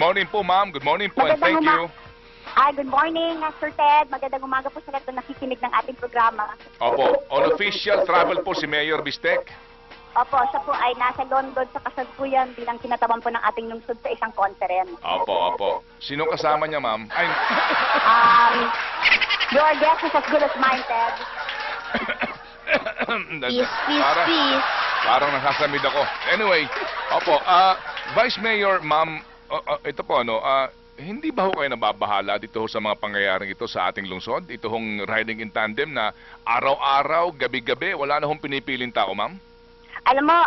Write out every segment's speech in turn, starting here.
morning po, ma'am. Good morning po and thank you. Good morning, Sir Ted. Magandang umaga po sa lahat na nakikinig ng ating programa. Opo, on official travel po si Mayor Bistek. Opo, siya po ay nasa London sa kasalukuyan bilang kinatawan po ng ating lungsod sa isang conference. Opo. Sino kasama niya, ma'am? Your guess is as good as mine, Ted. Peace. Parang nasasamid ako. Anyway, opo, Vice Mayor, ma'am, ito po, hindi ba ho kayo nababahala dito sa mga pangyayaring ito sa ating lungsod? Ito hong riding in tandem na araw-araw, gabi-gabi, wala na hong pinipiling tao, ma'am? Alam mo,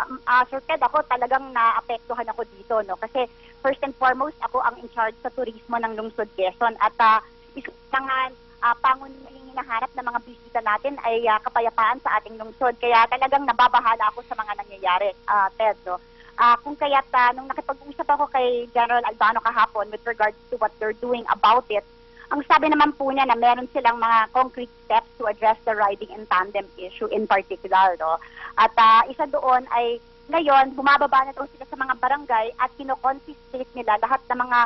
Sir Ted, ako talagang naapektuhan ako dito, no? Kasi first and foremost, ako ang in charge sa turismo ng lungsod Quezon. At isa nga pangunahing hinahanap ng mga bisita natin ay kapayapaan sa ating lungsod. Kaya talagang nababahala ako sa mga nangyayari, Ted, no? Kung kaya't nung nakipag-usap ako kay General Albano kahapon with regards to what they're doing about it, ang sabi naman po niya na meron silang mga concrete steps to address the riding in tandem issue in particular, no? At isa doon ay ngayon bumababa na daw sila sa mga barangay at kino-confiscate nila lahat ng mga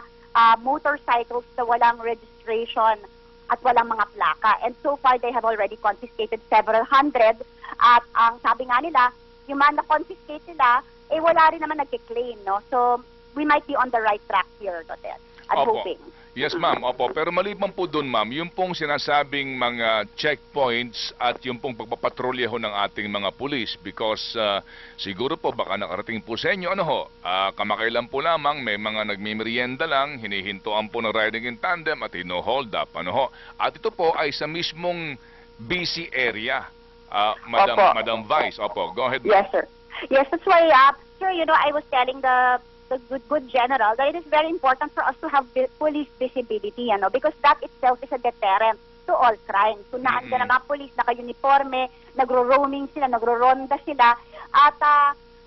motorcycles na walang registration at walang mga plaka. And so far they have already confiscated several hundred at ang sabi nga nila, yung mga na-confiscate nila wala rin naman nag-claim, no? So, we might be on the right track here, Ted. I'm hoping. Yes, ma'am. Opo. Pero maliban po doon, ma'am, yung pong sinasabing mga checkpoints at yung pong pagpapatrolya ho ng ating mga pulis because siguro po baka nakarating po sa inyo, kamakailan po lamang may mga nagmimerienda lang, hinihintuan po ng riding in tandem at hino-hold up, At ito po ay sa mismong busy area, Madam Vice. Opo, go ahead, ma'am. Yes, sir. Yes, that's why, sir, I was telling the good general that it is very important for us to have police visibility, because that itself is a deterrent to all crimes. So, naandyan na mga police, naka-uniforme, nagro-roaming sila, nagro-ronda sila, at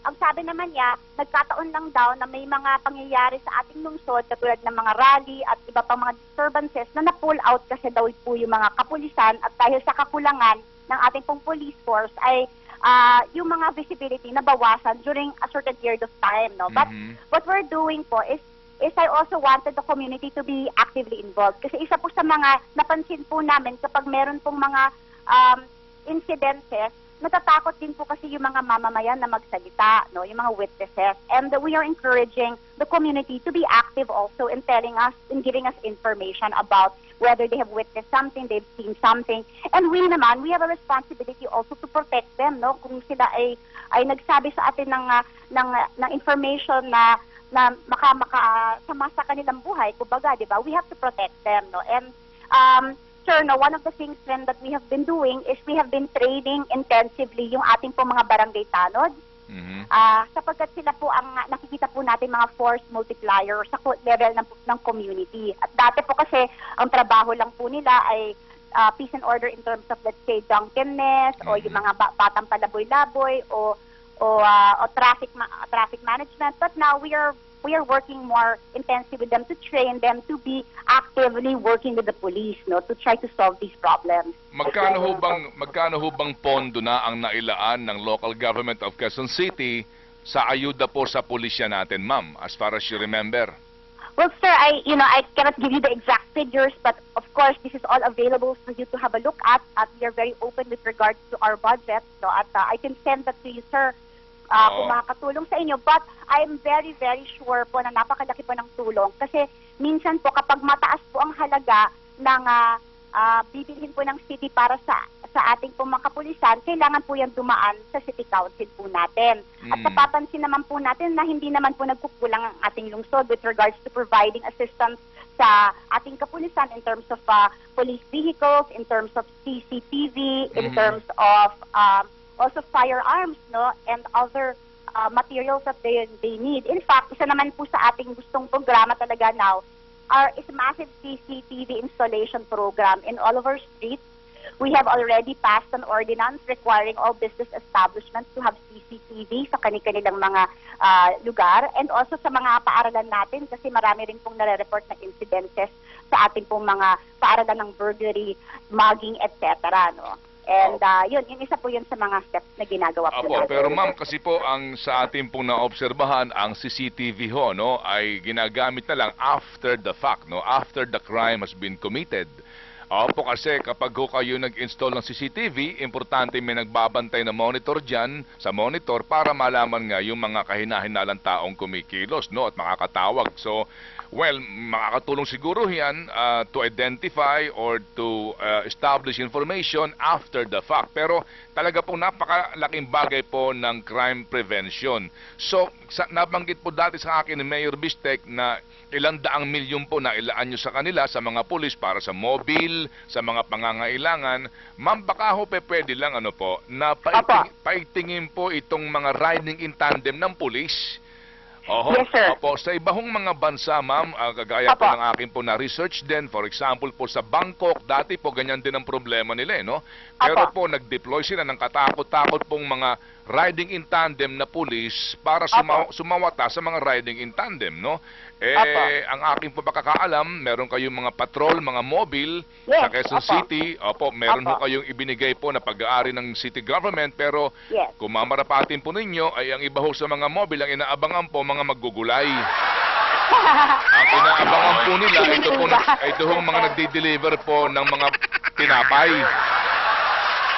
ang sabi naman niya, nagkataon lang daw na may mga pangyayari sa ating lungsod, katulad ng mga rally at iba pang mga disturbances na na-pull out kasi daw po yung mga kapulisan at dahil sa kakulangan ng ating pong police force ay yung mga visibility na bawasan during a certain period of time, no? But what we're doing po is I also wanted the community to be actively involved. Kasi isa po sa mga napansin po namin kapag meron pong mga incidences, natatakot din po kasi yung mga mamamayan na magsalita, no? Yung mga witnesses. And we are encouraging the community to be active also in telling us, in giving us information about whether they have witnessed something, they've seen something. And we have a responsibility also to protect them, no? Kung sila ay nagsabi sa atin ng information na makasama sa kanilang buhay, kumbaga, di ba? We have to protect them, no? And sir, no, one of the things then that we have been doing is we have been training intensively yung ating po mga barangay tanod. Sapagkat sila po ang nakikita po natin mga force multiplier sa level ng community. At dati po kasi ang trabaho lang po nila ay peace and order in terms of, let's say, drunkenness o yung mga batang palaboy-laboy o traffic management. But now we are working more intensely with them to train them to be actively working with the police, no, to try to solve these problems. Magkano ho bang pondo na ang nailaan ng local government of Quezon City sa ayuda po sa pulisya natin, ma'am, as far as you remember? Well, sir, I cannot give you the exact figures, but of course, this is all available for you to have a look at we are very open with regards to our budget, no, at I can send that to you, sir. Kung makakatulong sa inyo. But I'm very, very sure po na napakalaki po ng tulong. Kasi minsan po kapag mataas po ang halaga ng bibilhin po ng city para sa ating po mga kapulisan, kailangan po yan dumaan sa city council po natin. At napapansin naman po natin na hindi naman po nagkukulang ang ating lungsod with regards to providing assistance sa ating kapulisan in terms of police vehicles, in terms of CCTV, in terms of also firearms, no, and other materials that they need. In fact, isa naman po sa ating gustong programa talaga now is massive CCTV installation program in all of our streets. We have already passed an ordinance requiring all business establishments to have CCTV sa kanilang mga lugar and also sa mga paaralan natin kasi marami rin pong nare-report na incidences sa ating pong mga paaralan ng burglary, mugging, etc., no? And yun isa po yun sa mga steps na ginagawa po Apo, natin. pero ma'am, kasi po ang sa ating pong naobserbahan, ang CCTV ho, no, ay ginagamit na lang after the fact, no, after the crime has been committed. Opo, kasi kapag ho kayo nag-install ng CCTV, importante may nagbabantay na monitor dyan sa monitor para malaman nga yung mga kahinahinalang taong kumikilos, no, at makakatawag. So, well, makakatulong siguro yan to identify or to establish information after the fact. Pero talaga po napakalaking bagay po ng crime prevention. So, nabanggit po dati sa akin ni Mayor Bistek na ilang daang milyon po na ilaan nyo sa kanila, sa mga pulis para sa mobile, sa mga pangangailangan. Ma'am, baka ho pwede lang ano po, na paigtingin po itong mga riding in tandem ng pulis. Oho, Yes, sir. Opo, sa iba hong mga bansa, ma'am, kagaya po Opo. ng akin po na research din, for example po sa Bangkok, dati po ganyan din ang problema nila, no? Pero po nag-deploy sila ng katakot-takot pong mga riding in tandem na pulis para sumawata sa mga riding in tandem, no? Ang aking po pakakaalam, meron kayong mga patrol, mga mobile sa Quezon City. Opo, meron ho kayong ibinigay po na pag-aari ng city government, pero kung mamarapatin po ninyo ay ang iba ho sa mga mobile, ang inaabangan po mga maggugulay. Ang inaabangan po nila, ito hong mga nagdi-deliver po ng mga tinapay.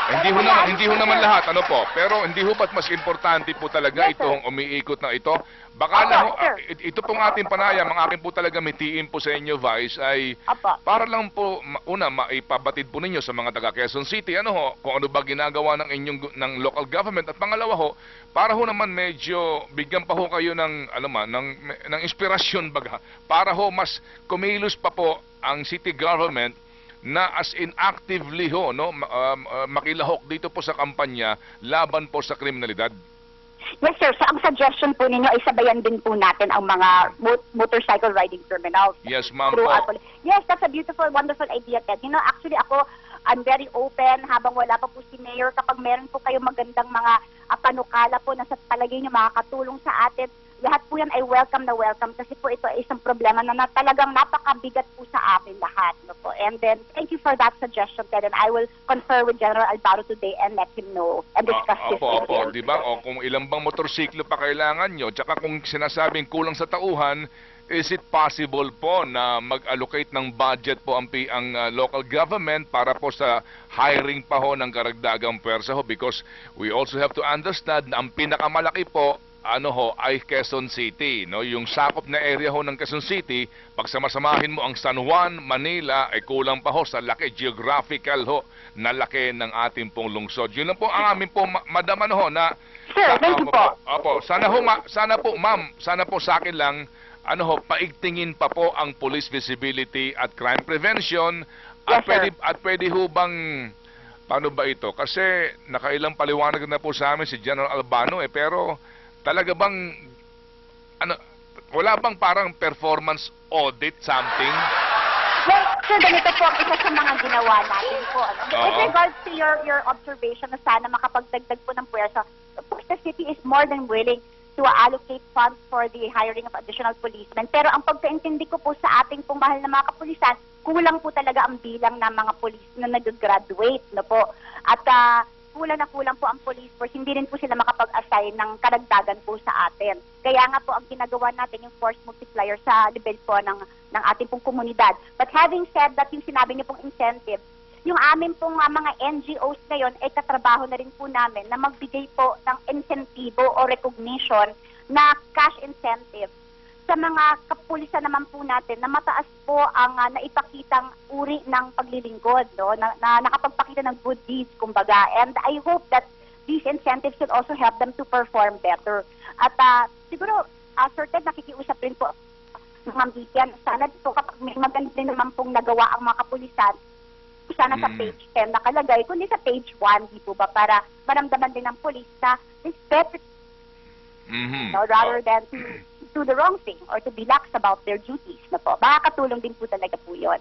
Hindi ho naman lahat, ano po, pero hindi ho ba't mas importante po talaga itong umiikot na ito? Baka lang, ito pong ating panayam, ang akin po talaga mitiin po sa inyo, Vice, ay para lang po, una, maipabatid po ninyo sa mga taga Quezon City, ano ho, kung ano ba ginagawa ng inyong ng local government, at pangalawa ho, para ho naman medyo bigyan pa ho kayo ng, ng inspirasyon baga, para ho mas kumilos pa po ang city government na as in actively ho, no, makilahok dito po sa kampanya laban po sa kriminalidad. Yes, sir. So, ang suggestion po ninyo ay sabayan din po natin ang mga motorcycle riding terminals. Yes, ma'am po. Yes, that's a beautiful, wonderful idea, Ted. You know, actually ako, I'm very open habang wala pa po si Mayor. Kapag meron po kayong magandang mga panukala po na sa palagay niyo makakatulong sa atin, lahat po yan ay welcome na welcome kasi po ito ay isang problema na talagang napakabigat po sa amin lahat. No po? And then, thank you for that suggestion, Ted. And I will confer with General Albaro today and let him know and discuss this with him. Diba? O kung ilang bang motorsiklo pa kailangan nyo, tsaka kung sinasabing kulang sa tauhan, is it possible po na mag-allocate ng budget po ang local government para po sa hiring pa ho ng karagdagang pwersa ho? Because we also have to understand na ang pinakamalaki po ay Quezon City, no? Yung sakop na area ho ng Quezon City, pag samasamahin mo ang San Juan, Manila, ay kulang pa ho sa laki, geographical ho, na laki ng ating pong lungsod. Yun lang po ang amin po, madam, na... Sir, thank you po. Opo, sana po, ma'am, sana po sa akin lang, paigtingin pa po ang police visibility at crime prevention, at pwede ho bang, paano ba ito? Kasi nakailang paliwanag na po sa amin si General Albano, pero talaga bang, wala bang parang performance audit something? Well, sir, ganito po ang isa sa mga ginawa natin po. With regards to your observation na sana makapagdagdag po ng puwersa, the city is more than willing to allocate funds for the hiring of additional policemen. Pero ang pagkaintindi ko po sa ating pong mahal na mga kapulisan, kulang po talaga ang bilang ng mga police na nag-graduate. No po? At kulang po ang police force, hindi rin po sila makapag-assign ng karagdagan po sa atin. Kaya nga po ang ginagawa natin yung force multiplier sa level po ng ating pong komunidad. But having said that, yung sinabi niyo pong incentive, yung amin pong mga NGOs ngayon ay katrabaho na rin po namin na magbigay po ng insentibo o recognition na cash incentive sa mga kapulisan naman po natin na mataas po ang naipakitang uri ng paglilingkod, no? na nakapagpakita ng good deeds, kumbaga. And I hope that these incentives will also help them to perform better. At siguro, Sir Ted, nakikiusap rin po Ma'am Vivian, sana po kapag may maganda naman pong nagawa ang mga kapulisan, sana sa page 10 nakalagay, kundi sa page 1, di po ba, para maramdaman din ng police na respect, rather than to do the wrong thing or to be lax about their duties na po. Makakatulong din po talaga po yun.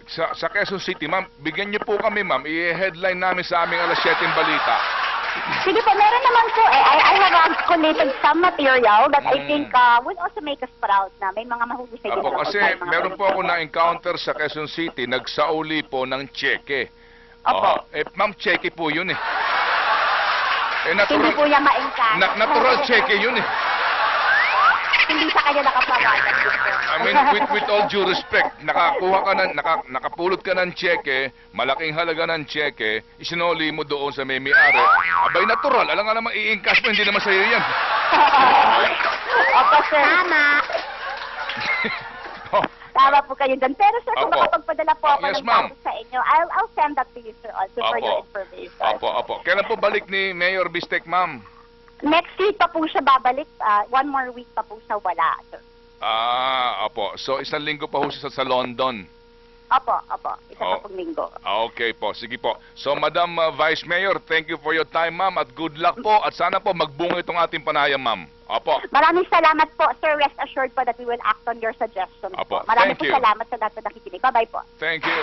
Sa Quezon City, ma'am, bigyan niyo po kami, ma'am. I-headline namin sa aming alas 7 balita. Sige po, meron naman po. I have collated some material that I think would also make us proud na may mga mahusay din. Kasi meron po ako na-encounter sa Quezon City, nagsauli po ng cheque. Opo. Ma'am, cheque po yun eh. Hindi po Natural, niya ma-encash. natural cheque yun eh. Hindi sa kanya nakapawalan dito. I mean, with all due respect, nakapulot ka ng cheque, malaking halaga ng cheque, isinoli mo doon sa may-ari. Abay, natural. Alam nga naman, i-encash mo, hindi naman sa'yo yan. Opo, sir. Tama. Oh, Tama po kayo dyan. Pero sir, kung Opo. makapagpadala po ako Yes, ng ma'am. datos sa inyo, I'll send that to you, sir, also for your information. Opo. Kailan po balik ni Mayor Bistek, ma'am? Next week pa po siya babalik. 1 more week pa po siya wala, sir. Opo. So, 1 linggo pa ho siya sa London. Opo. Isa Oh. pa pong linggo. Okay po, sige po. So, Madam Vice Mayor, thank you for your time, ma'am, at good luck po. At sana po magbunga itong ating panayam, ma'am. Opo. Maraming salamat po, sir. Rest assured po that we will act on your suggestions Apo. po. Maraming Thank po you. salamat sa lahat na nakikinig. Bye-bye po. Thank you.